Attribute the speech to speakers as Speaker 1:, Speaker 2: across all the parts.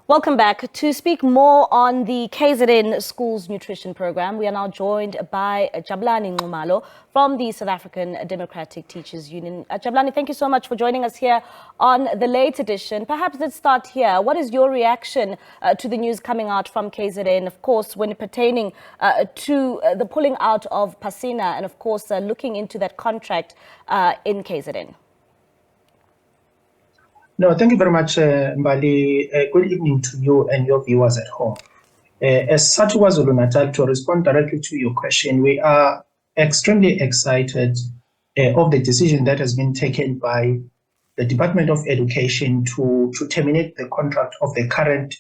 Speaker 1: Welcome back. To speak more on the KZN Schools Nutrition Program, we are now joined by Jabulani Nxumalo from the South African Democratic Teachers Union. Jabulani, thank you so much for joining us here on the late edition. Perhaps let's start here. What is your reaction to the news coming out from KZN, of course, when pertaining to the pulling out of Pasina and, of course, looking into that contract in KZN?
Speaker 2: No, thank you very much, Mbali. Good evening to you and your viewers at home. As SADTU KwaZulu-Natal, to respond directly to your question, we are extremely excited of the decision that has been taken by the Department of Education to terminate the contract of the current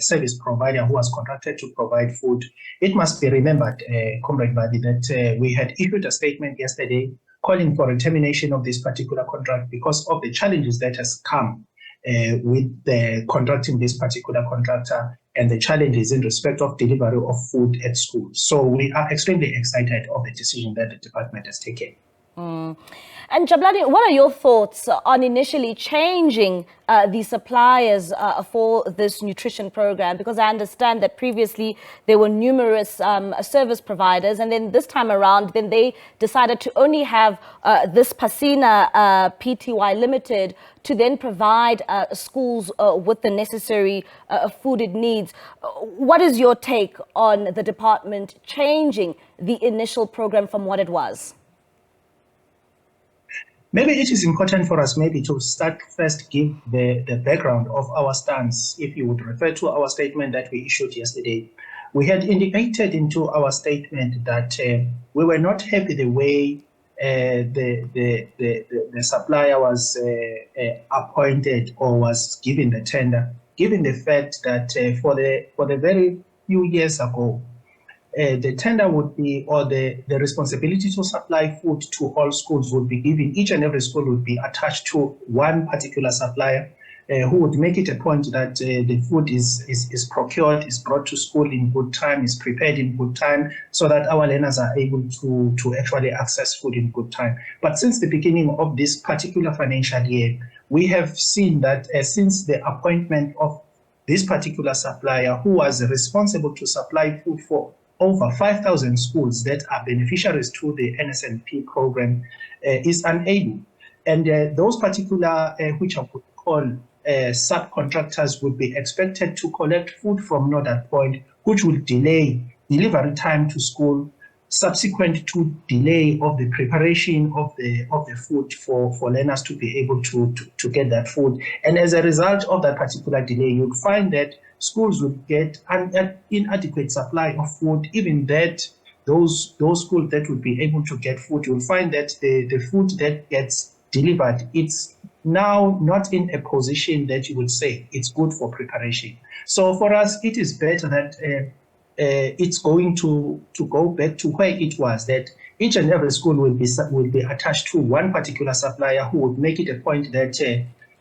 Speaker 2: service provider who was contracted to provide food. It must be remembered, Comrade Mbali, that we had issued a statement yesterday calling for a termination of this particular contract because of the challenges that has come with the contracting this particular contractor and the challenges in respect of delivery of food at schools. So we are extremely excited of the decision that the department has taken.
Speaker 1: And Jabulani, what are your thoughts on initially changing the suppliers for this nutrition program? Because I understand that previously there were numerous service providers, and then this time around, then they decided to only have this Pasina Pty Limited to then provide schools with the necessary food it needs. What is your take on the department changing the initial program from what it was?
Speaker 2: Maybe it is important for us to start first give the background of our stance. If you would refer to our statement that we issued yesterday, we had indicated into our statement that we were not happy the way the supplier was appointed or was given the tender, given the fact that for the very few years ago, the tender would be, or the responsibility to supply food to all schools would be given. Each and every school would be attached to one particular supplier who would make it a point that the food is procured, is brought to school in good time, is prepared in good time, so that our learners are able to actually access food in good time. But since the beginning of this particular financial year, we have seen that since the appointment of this particular supplier, who was responsible to supply food for over 5,000 schools that are beneficiaries to the NSNP program, is unable. And those particular, which I would call subcontractors, would be expected to collect food from Northern Point, which will delay delivery time to school, subsequent to delay of the preparation of the food for learners to be able to get that food. And as a result of that particular delay, you'll find that schools would get an inadequate supply of food. Even that those schools that would be able to get food, you'll find that the food that gets delivered, it's now not in a position that you would say it's good for preparation. So for us, it is better that it's going to go back to where it was, that each and every school will be attached to one particular supplier who would make it a point that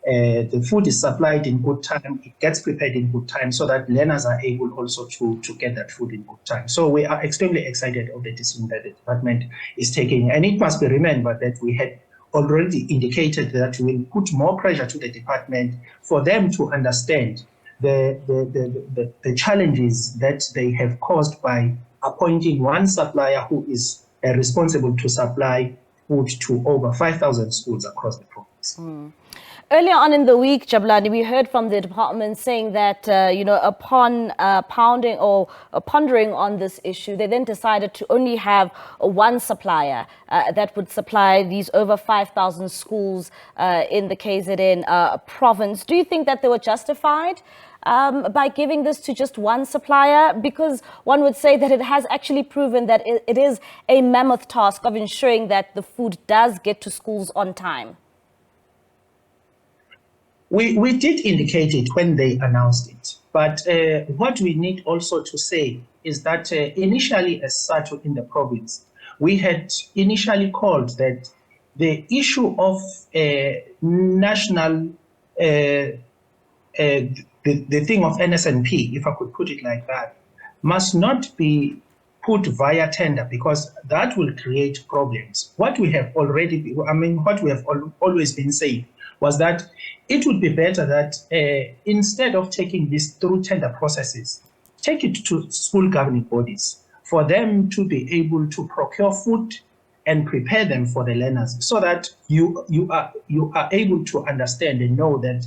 Speaker 2: the food is supplied in good time, it gets prepared in good time, so that learners are able also to get that food in good time. So we are extremely excited of the decision that the department is taking. And it must be remembered that we had already indicated that we will put more pressure to the department for them to understand the challenges that they have caused by appointing one supplier who is responsible to supply food to over 5,000 schools across the province.
Speaker 1: Earlier on in the week, Jabulani, we heard from the department saying that, upon pondering on this issue, they then decided to only have one supplier that would supply these over 5,000 schools in the KZN province. Do you think that they were justified by giving this to just one supplier? Because one would say that it has actually proven that it is a mammoth task of ensuring that the food does get to schools on time.
Speaker 2: We did indicate it when they announced it, but what we need also to say is that initially, as such, in the province, we had initially called that the issue of national, the thing of NSNP, if I could put it like that, must not be put via tender, because that will create problems. What we have always been saying, was that it would be better that instead of taking this through tender processes, take it to school governing bodies for them to be able to procure food and prepare them for the learners, so that you are able to understand and know that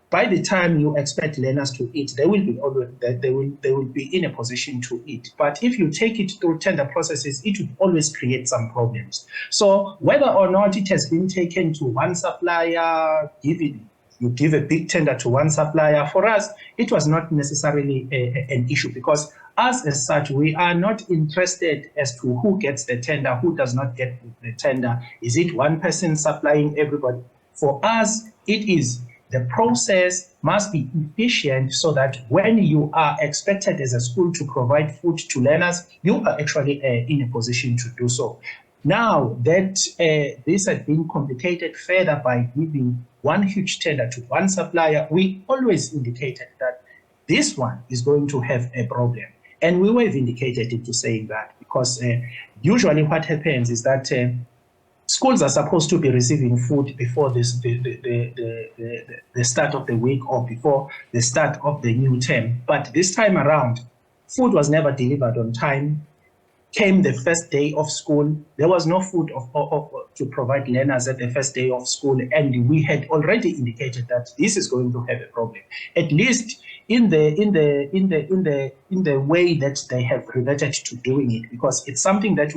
Speaker 2: by the time you expect learners to eat, they will be in a position to eat. But if you take it through tender processes, it would always create some problems. So whether or not it has been taken to one supplier, you give a big tender to one supplier, for us, it was not necessarily an issue, because us as such, we are not interested as to who gets the tender, who does not get the tender. Is it one person supplying everybody? For us, it is the process must be efficient, so that when you are expected as a school to provide food to learners, you are actually in a position to do so. Now that this has been complicated further by giving one huge tender to one supplier, we always indicated that this one is going to have a problem. And we were vindicated into saying that, because usually what happens is that schools are supposed to be receiving food before the start of the week or before the start of the new term. But this time around, food was never delivered on time. Came the first day of school, there was no food to provide learners at the first day of school, and we had already indicated that this is going to have a problem. At least in the way that they have reverted to doing it, because it's something that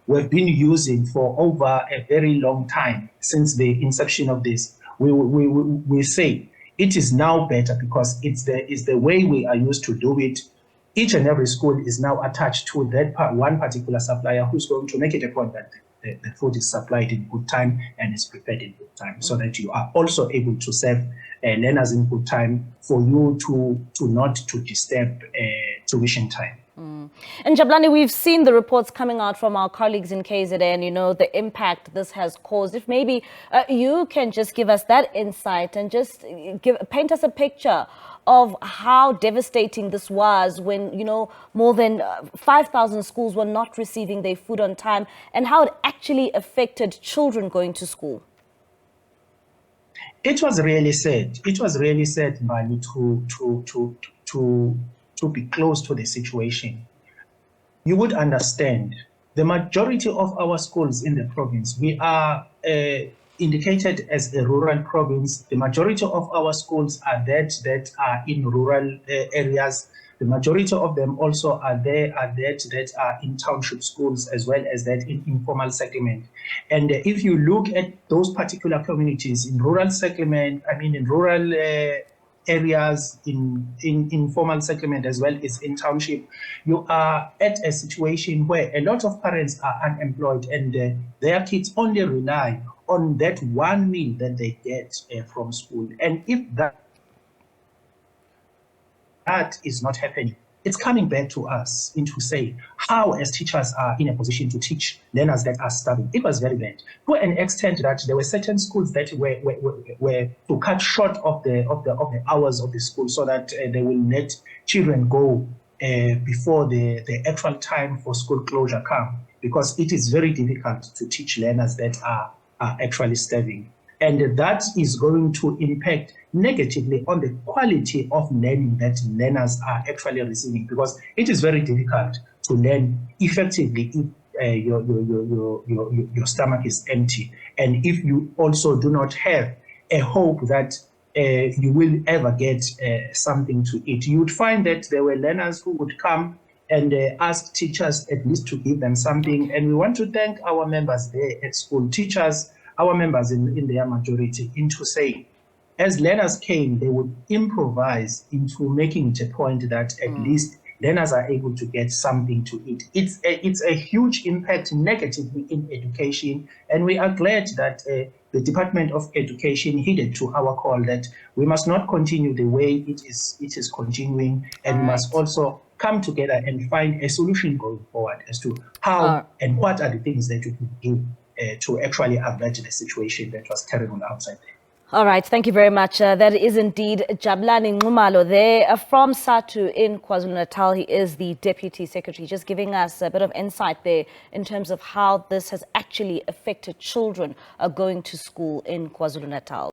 Speaker 2: we've been using for over a very long time since the inception of this. We say it is now better because it's the way we are used to do it. Each and every school is now attached to that one particular supplier who's going to make it a point that the food is supplied in good time and is prepared in good time, so that you are also able to serve learners in good time, for you to not to disturb tuition time.
Speaker 1: And Jabulani, we've seen the reports coming out from our colleagues in KZN, the impact this has caused. If maybe you can just give us that insight and just paint us a picture of how devastating this was when, more than 5,000 schools were not receiving their food on time, and how it actually affected children going to school.
Speaker 2: It was really sad. It was really sad, Mbali, to be close to the situation. You would understand the majority of our schools in the province, we are indicated as a rural province. The majority of our schools are that are in rural areas. The majority of them also are that are in township schools, as well as that in informal settlement. And if you look at those particular communities in rural settlement, in rural areas, in informal settlement, as well as in township, you are at a situation where a lot of parents are unemployed, and their kids only rely on that one meal that they get from school. And if that is not happening, it's coming back to us into say how, as teachers, are in a position to teach learners that are starving. It was very bad, to an extent that there were certain schools that were to cut short of the hours of the school, so that they will let children go before the actual time for school closure come, because it is very difficult to teach learners that are actually starving. And that is going to impact negatively on the quality of learning that learners are actually receiving, because it is very difficult to learn effectively if your stomach is empty, and if you also do not have a hope that you will ever get something to eat. You would find that there were learners who would come and ask teachers at least to give them something. And we want to thank our members there at school, teachers, our members in their majority, into saying, as learners came, they would improvise into making it a point that at least learners are able to get something to eat. It's a huge impact negatively in education, and we are glad that the Department of Education heeded to our call that we must not continue the way it is continuing, and we must also come together and find a solution going forward as to how and what are the things that we can do to actually avert the situation that was terrible outside there.
Speaker 1: All right, thank you very much. That is indeed Jabulani Nxumalo there from SADTU in KwaZulu-Natal. He is the Deputy Secretary, just giving us a bit of insight there in terms of how this has actually affected children going to school in KwaZulu-Natal.